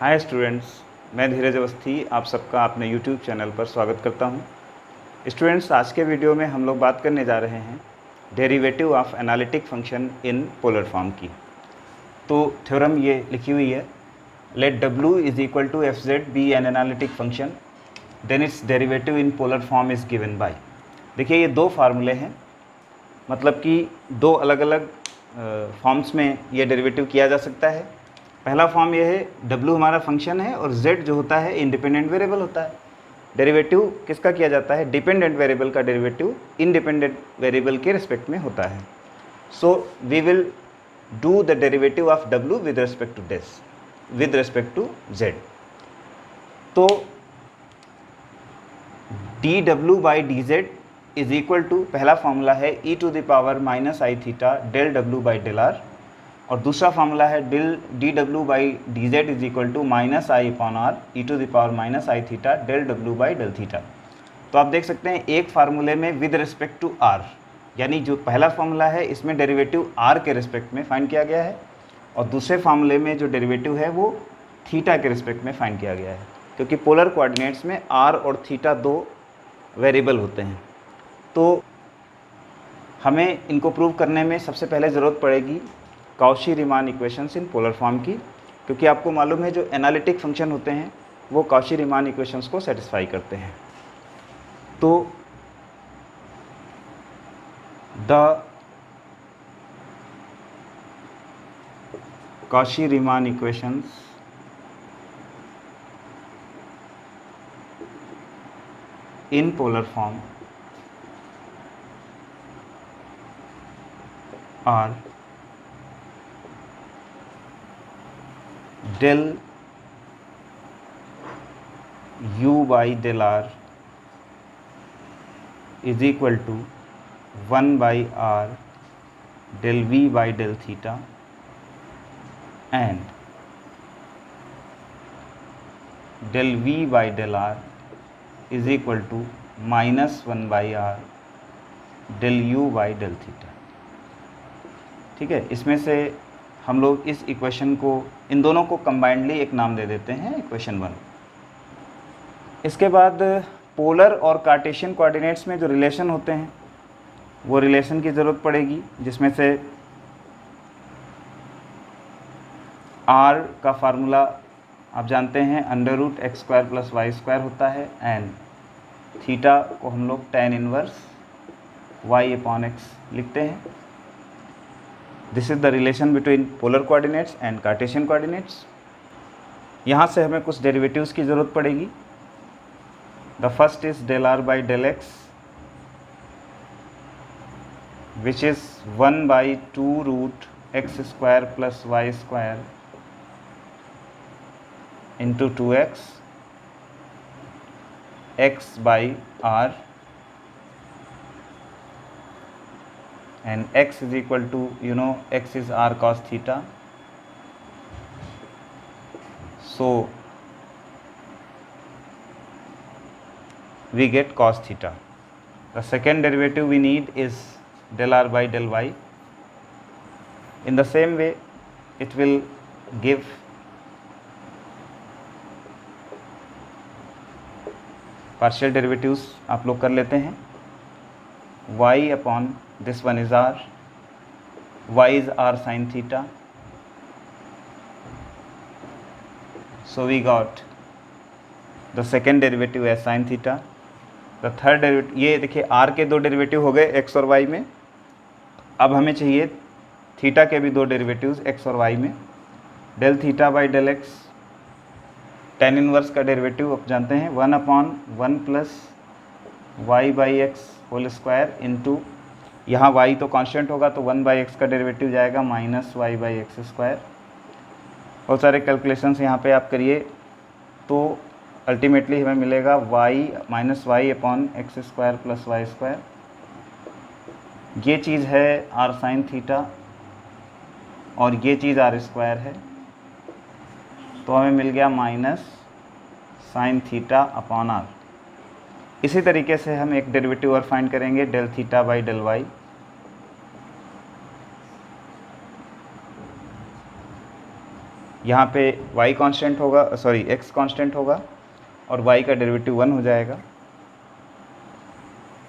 Hi students, मैं धीरज अवस्थी आप सबका अपने यूट्यूब चैनल पर स्वागत करता हूं। स्टूडेंट्स, आज के वीडियो में हम लोग बात करने जा रहे हैं derivative of analytic function in polar form की। तो थ्योरम ये लिखी हुई है, let w is equal to F Z be an analytic function then its derivative in polar form is given by. देखिए, ये दो फार्मूले हैं, मतलब कि दो अलग अलग फॉर्म्स में ये डेरिवेटिव किया जा सकता है। पहला फॉर्म ये है, w हमारा फंक्शन है और z जो होता है इंडिपेंडेंट वेरिएबल होता है। डेरिवेटिव किसका किया जाता है? डिपेंडेंट वेरिएबल का डेरिवेटिव इंडिपेंडेंट वेरिएबल के रिस्पेक्ट में होता है। So we will do the derivative of w with respect to z। तो dw by dz is equal to, पहला फॉर्मूला है e to the power minus I theta del w by del R, और दूसरा formula है D W by D Z is equal to minus I upon R E to the power minus I theta del W by del theta. तो आप देख सकते हैं एक फार्मूले में विद रिस्पेक्ट टू आर, यानी जो पहला फार्मूला है इसमें डेरिवेटिव आर के रिस्पेक्ट में फाइंड किया गया है, और दूसरे फार्मूले में जो डेरिवेटिव है वो थीटा के रिस्पेक्ट में फाइंड किया गया है, क्योंकि पोलर कोऑर्डिनेट्स में आर और थीटा दो वेरिएबल होते हैं। तो हमें इनको प्रूव करने में सबसे पहले ज़रूरत पड़ेगी Cauchy Riemann equations in polar form की, क्योंकि आपको मालूम है जो एनालिटिक फंक्शन होते हैं वो काउची रीमान इक्वेशंस को सेटिस्फाई करते हैं। तो the Cauchy Riemann equations in polar form are del u by del r is equal to 1 by r del v by del theta and del v by del r is equal to minus 1 by r del u by del theta। ठीक है, इसमें से हम लोग इस equation को, इन दोनों को कंबाइंडली एक नाम दे देते हैं इक्वेशन 1। इसके बाद पोलर और कार्टेशियन कोऑर्डिनेट्स में जो रिलेशन होते हैं वो रिलेशन की ज़रूरत पड़ेगी, जिसमें से r का फार्मूला आप जानते हैं under root X square plus Y square होता है, एंड थीटा को हम लोग tan inverse y upon X लिखते हैं। This is the relation between polar coordinates and Cartesian coordinates. यहाँ से हमें कुछ डेरिवेटिव्स की ज़रूरत पड़ेगी। The first is del R by del X which is 1 by 2 root X square plus Y square into 2x x बाई r, and x is equal to, x is r cos theta, so we get cos theta. The second derivative we need is del r by del y. In the same way it will give partial derivatives आप लोग कर लेते हैं। y upon this one is r, y is r sin theta, so we got the second derivative as sin theta. the third derivative, ये देखिए r के दो derivative हो गए x और y में। अब हमें चाहिए थीटा के भी दो डेरिवेटिव्स x और y में। Del theta by del X, tan inverse का डेरिवेटिव आप जानते हैं 1 upon 1 plus Y by X whole square into, यहाँ y तो कांस्टेंट होगा तो 1 बाई एक्स का डेरिवेटिव जाएगा minus Y by X square. बहुत सारे कैलकुलेशंस यहाँ पे आप करिए तो अल्टीमेटली हमें मिलेगा y minus Y upon X square plus Y square. ये चीज़ है r साइन थीटा और ये चीज़ r स्क्वायर है, तो हमें मिल गया minus sine theta upon r। इसी तरीके से हम एक डेरिवेटिव और फाइंड करेंगे, del theta by del Y. यहाँ पे y कांस्टेंट होगा, सॉरी x कांस्टेंट होगा और y का डेरिवेटिव 1 हो जाएगा,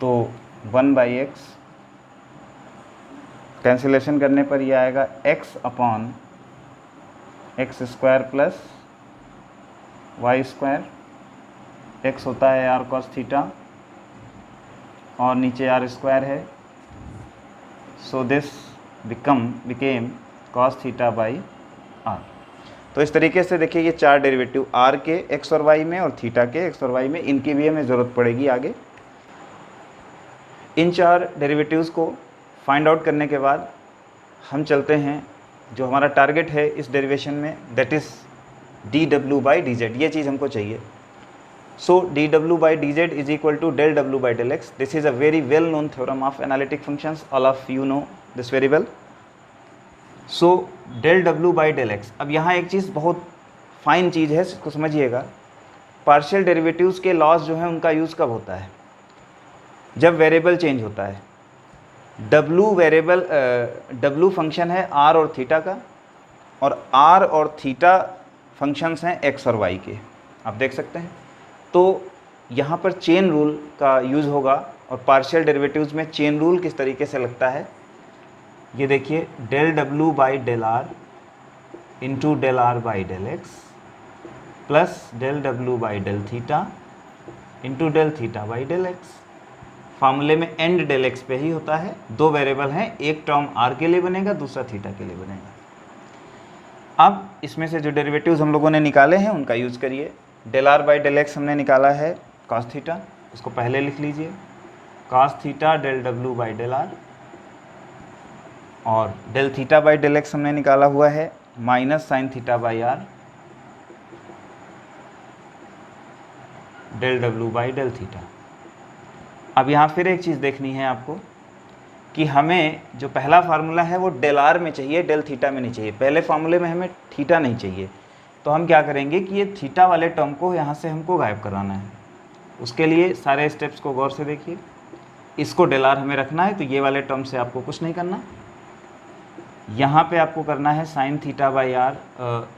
तो 1/x कैंसिलेशन करने पर ये आएगा x upon X square plus Y square, x होता है r cos थीटा और नीचे r स्क्वायर है, so this became cos theta by r। तो इस तरीके से देखिए ये चार डेरिवेटिव r के x और y में और थीटा के x और y में, इनकी भी हमें ज़रूरत पड़ेगी आगे। इन चार डेरिवेटिव्स को फाइंड आउट करने के बाद हम चलते हैं, जो हमारा टारगेट है इस डेरिवेशन में, दैट इज़ dw/dz, ये चीज़ हमको चाहिए। So dw/dz is equal to del w/del x। This is a very well known theorem of analytic functions, all of you know this very well. So del w/del x, अब यहाँ एक चीज़ बहुत fine चीज़ है, इसको समझिएगा। पार्शियल डेरिवेटिव्स के laws जो हैं उनका यूज़ कब होता है? जब वेरिएबल चेंज होता है। w फंक्शन है r और थीटा का, और r और थीटा फंक्शंस हैं x और y के, आप देख सकते हैं। तो यहाँ पर चेन रूल का यूज़ होगा, और पार्शियल डेरिवेटिव्स में चेन रूल किस तरीके से लगता है ये देखिए, del w/del r into del r/del x plus del w/del theta into del theta del x। फार्मूले में एंड del x पे ही होता है, दो वेरिएबल हैं, एक टर्म r के लिए बनेगा, दूसरा थीटा के लिए बनेगा। अब इसमें से जो डेरिवेटिव्स हम लोगों ने निकाले हैं उनका यूज़ करिए। del r/del x हमने निकाला है cos थीटा, उसको पहले लिख लीजिए, cos theta del w/del r, और del थीटा/del x हमने निकाला हुआ है minus sine theta r del w/del theta. अब यहाँ फिर एक चीज़ देखनी है आपको कि हमें जो पहला फार्मूला है वो del r में चाहिए, del थीटा में नहीं चाहिए। पहले फार्मूले में हमें थीटा नहीं चाहिए, तो हम क्या करेंगे कि ये थीटा वाले टर्म को यहाँ से हमको गायब कराना है। उसके लिए सारे स्टेप्स को गौर से देखिए। इसको del r हमें रखना है, तो ये वाले टर्म से आपको कुछ नहीं करना। यहाँ पे आपको करना है साइन थीटा/r,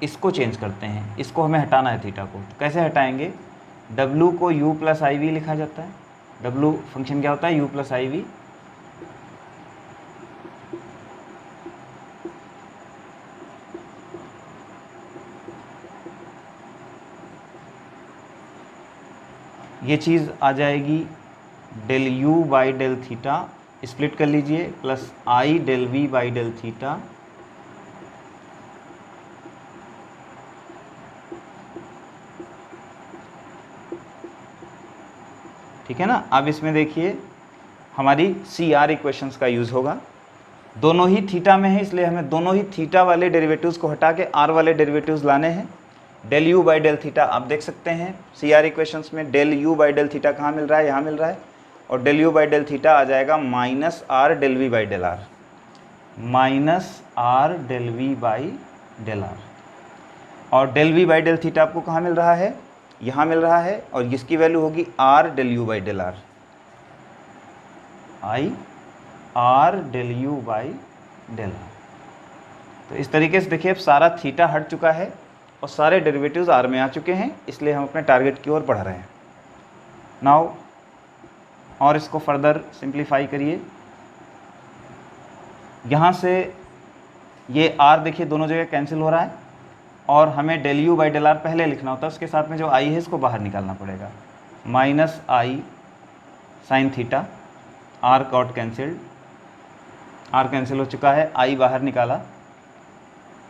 इसको चेंज करते हैं, इसको हमें हटाना है थीटा को। तो कैसे हटाएंगे? w को u प्लस आई वी लिखा जाता है। w फंक्शन क्या होता है? u plus I V. ये चीज़ आ जाएगी del u/del थीटा, स्प्लिट कर लीजिए, plus i del v/del theta ठीक है ना। अब इसमें देखिए हमारी CR इक्वेशंस का यूज़ होगा। दोनों ही थीटा में है, इसलिए हमें दोनों ही थीटा वाले डेरिवेटिव्स को हटा के R वाले डेरिवेटिव्स लाने हैं। del u/del थीटा आप देख सकते हैं CR इक्वेशंस में del u/del थीटा कहाँ मिल रहा है? यहाँ मिल रहा है, और del u/del थीटा आ जाएगा minus r del v/del r, minus r del v/del r। और del v/del थीटा आपको कहाँ मिल रहा है? यहाँ मिल रहा है, और इसकी वैल्यू होगी r del u/del r, i r del u/del r। तो इस तरीके से देखिए अब सारा थीटा हट चुका है और सारे डेरिवेटिव्स r में आ चुके हैं, इसलिए हम अपने टारगेट की ओर बढ़ रहे हैं। नाउ और इसको फर्दर सिंप्लीफाई करिए। यहाँ से ये r देखिए दोनों जगह कैंसिल हो रहा है, और हमें del u/del r पहले लिखना होता है, उसके साथ में जो i है इसको बाहर निकालना पड़ेगा। Minus i sine theta, r got cancelled, r cancel हो चुका है, i बाहर निकाला,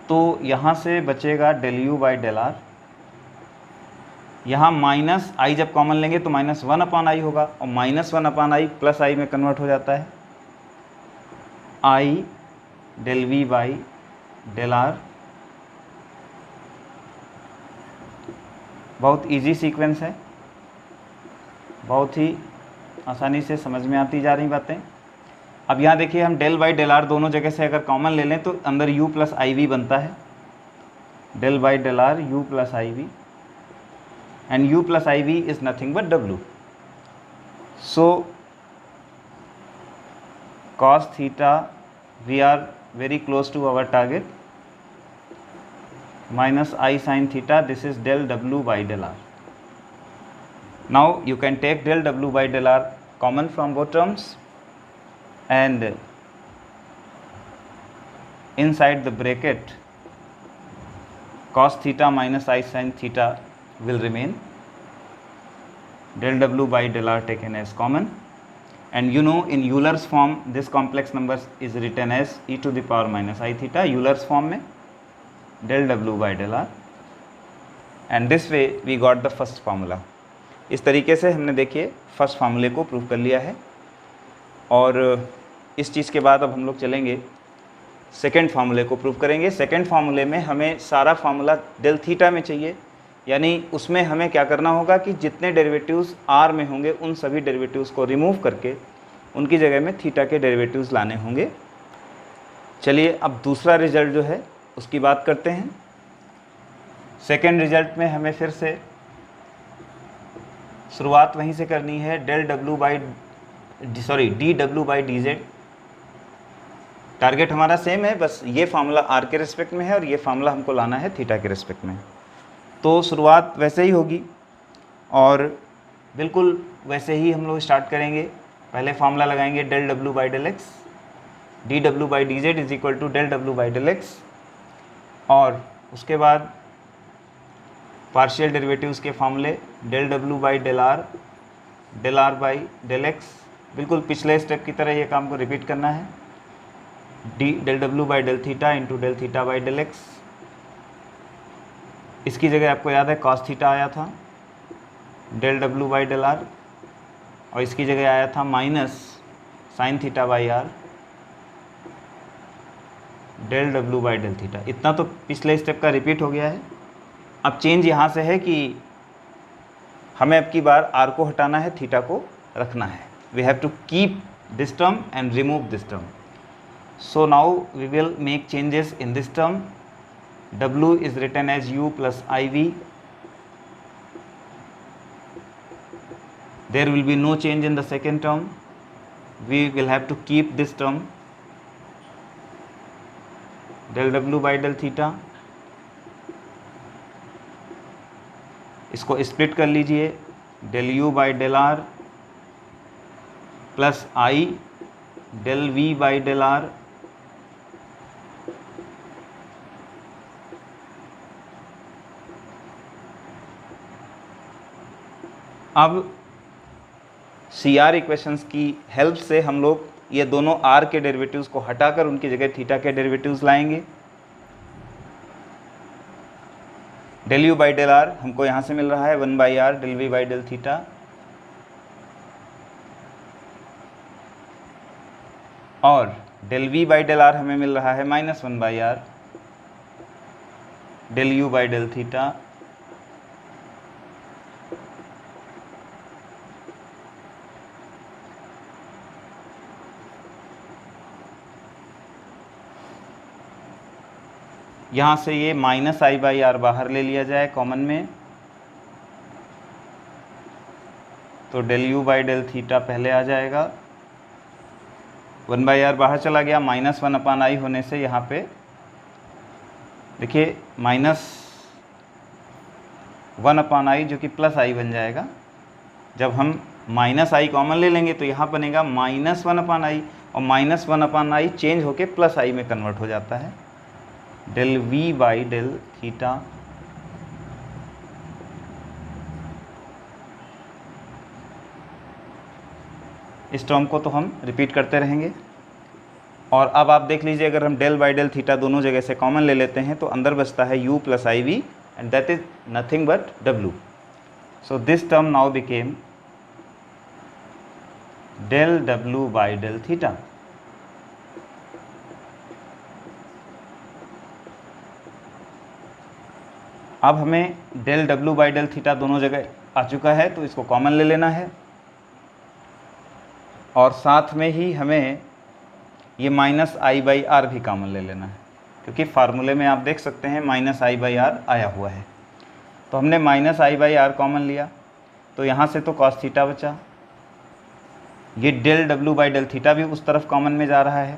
तो यहाँ से बचेगा del u/del r। यहाँ माइनस i जब कॉमन लेंगे तो माइनस 1/i होगा, और माइनस 1/i प्लस i में कन्वर्ट हो जाता है, i del v/del r। बहुत इजी सीक्वेंस है, बहुत ही आसानी से समझ में आती जा रही बातें। अब यहाँ देखिए हम del/del r दोनों जगह से अगर कॉमन ले लें तो अंदर u प्लस आई वी बनता है, del/del r u plus I V, and u plus I V is nothing but w। So cos theta we are very close to our target. minus I sin theta, this is del W by del R. Now you can take del W by del R common from both terms, and inside the bracket cos theta minus I sin theta will remain, del W by del R taken as common, and you know in Euler's form this complex number is written as e to the power minus I theta, Euler's form में del W by del R, and this way we got the first formula. इस तरीके से हमने देखिए first फार्मूले को prove कर लिया है, और इस चीज़ के बाद अब हम लोग चलेंगे सेकेंड फार्मूले को प्रूव करेंगे. सेकेंड फार्मूले में हमें सारा फार्मूला डेल थीटा में चाहिए, यानी उसमें हमें क्या करना होगा कि जितने डेरिवेटिव्स आर में होंगे उन सभी डेरिवेटिव्स को रिमूव करके उनकी जगह में थीटा के डेरिवेटिव्स लाने होंगे. चलिए अब दूसरा रिजल्ट जो है उसकी बात करते हैं. सेकेंड रिजल्ट में हमें फिर से शुरुआत वहीं से करनी है, D W by D Z. Target हमारा सेम है, बस ये फार्मूला आर के रिस्पेक्ट में है और ये फार्मूला हमको लाना है थीटा के रिस्पेक्ट में. तो शुरुआत वैसे ही होगी और बिल्कुल वैसे ही हम लोग स्टार्ट करेंगे. पहले फार्मूला लगाएंगे del W by del X, D W by D Z is equal to del W by del X, और उसके बाद पार्शियल डेरिवेटिव्स के फार्मूले del W by del R by del X. बिल्कुल पिछले स्टेप की तरह ये काम को रिपीट करना है. Del W by del theta into del theta by del X. इसकी जगह आपको याद है कॉस थीटा आया था, del W by del R, और इसकी जगह आया था minus sine theta by are, del W by del theta. इतना तो पिछले स्टेप का रिपीट हो गया है. अब चेंज यहाँ से है कि हमें अब की बार आर को हटाना है, थीटा को रखना है. We have to keep this term and remove this term. So now we will make changes in this term. W is written as u plus iv. There will be no change in the second term. We will have to keep this term, del W by del theta. इसको split कर लीजिए, del u by del r plus i del v by del r. अब C R equations की help से हम लोग ये दोनों आर के डेरिवेटिव्स को हटाकर उनकी जगह थीटा के डेरिवेटिव्स लाएंगे. Del you by del r हमको यहाँ से मिल रहा है 1 by are del we by del theta, और del we by del r हमें मिल रहा है minus 1 by are del you by del theta. यहाँ से ये माइनस आई बाई आर बाहर ले लिया जाए कॉमन में, तो del you by del theta पहले आ जाएगा. 1 बाई आर बाहर चला गया, माइनस 1 अपान आई होने से यहाँ पे देखिए माइनस 1 अपान आई जो कि प्लस आई बन जाएगा. जब हम माइनस आई कॉमन ले लेंगे तो यहाँ बनेगा माइनस 1 अपान आई, और माइनस 1 अपान आई चेंज होके प्लस आई में कन्वर्ट हो जाता है, del we by del theta. इस टर्म को तो हम रिपीट करते रहेंगे. और अब आप देख लीजिए, अगर हम डेल बाई डेल थीटा दोनों जगह से कॉमन ले लेते हैं तो अंदर बचता है u plus I V, and that is nothing but w. So this term now became del w by del theta. अब हमें del W by del theta दोनों जगह आ चुका है, तो इसको कॉमन ले लेना है, और साथ में ही हमें ये माइनस आई बाई आर भी कॉमन ले लेना है, क्योंकि फार्मूले में आप देख सकते हैं माइनस आई बाई आर आया हुआ है. तो हमने minus I by R common लिया, तो यहाँ से तो कॉस थीटा बचा. ये del W by del theta भी उस तरफ कॉमन में जा रहा है,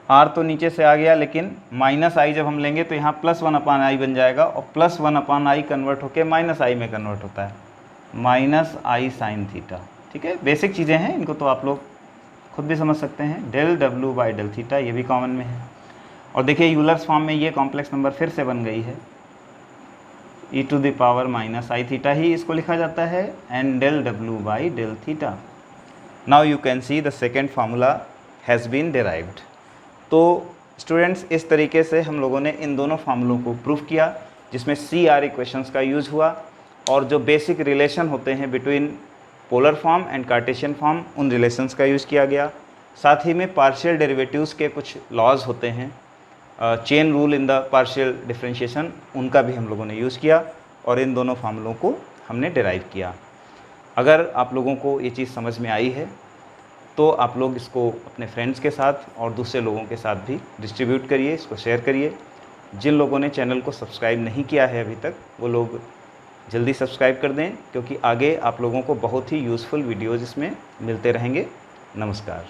आर तो नीचे से आ गया, लेकिन माइनस आई जब हम लेंगे तो यहाँ +1/i बन जाएगा, और +1/i कन्वर्ट होकर -i में कन्वर्ट होता है, -i sin थीटा। ठीक है, बेसिक चीज़ें हैं, इनको तो आप लोग खुद भी समझ सकते हैं। Del W by del theta, ये भी कॉमन में है। और देखिए यूलर्स फॉर्म में ये कॉम्प्लेक्स नंबर फिर से बन गई है, e⁻ - i थीटा ही इसको लिखा जाता है, and del W by del theta. Now you can see the second formula has been derived. तो स्टूडेंट्स, इस तरीके से हम लोगों ने इन दोनों फार्मूलों को प्रूव किया, जिसमें CR इक्वेशंस का यूज़ हुआ, और जो बेसिक रिलेशन होते हैं between polar form and Cartesian form, उन रिलेशंस का यूज़ किया गया। साथ ही में पार्शियल डेरिवेटिव्स के कुछ लॉज होते हैं, chain rule in the partial differentiation, उनका भी हम लोगों ने यूज़ किया, और इन दोनों फार्मूलों को हमने डिराइव किया। अगर आप लोगों को ये चीज़ समझ में आई है तो आप लोग इसको अपने फ्रेंड्स के साथ और दूसरे लोगों के साथ भी डिस्ट्रीब्यूट करिए, इसको शेयर करिए। जिन लोगों ने चैनल को सब्सक्राइब नहीं किया है अभी तक, वो लोग जल्दी सब्सक्राइब कर दें, क्योंकि आगे आप लोगों को बहुत ही यूज़फुल वीडियोज़ इसमें मिलते रहेंगे। नमस्कार।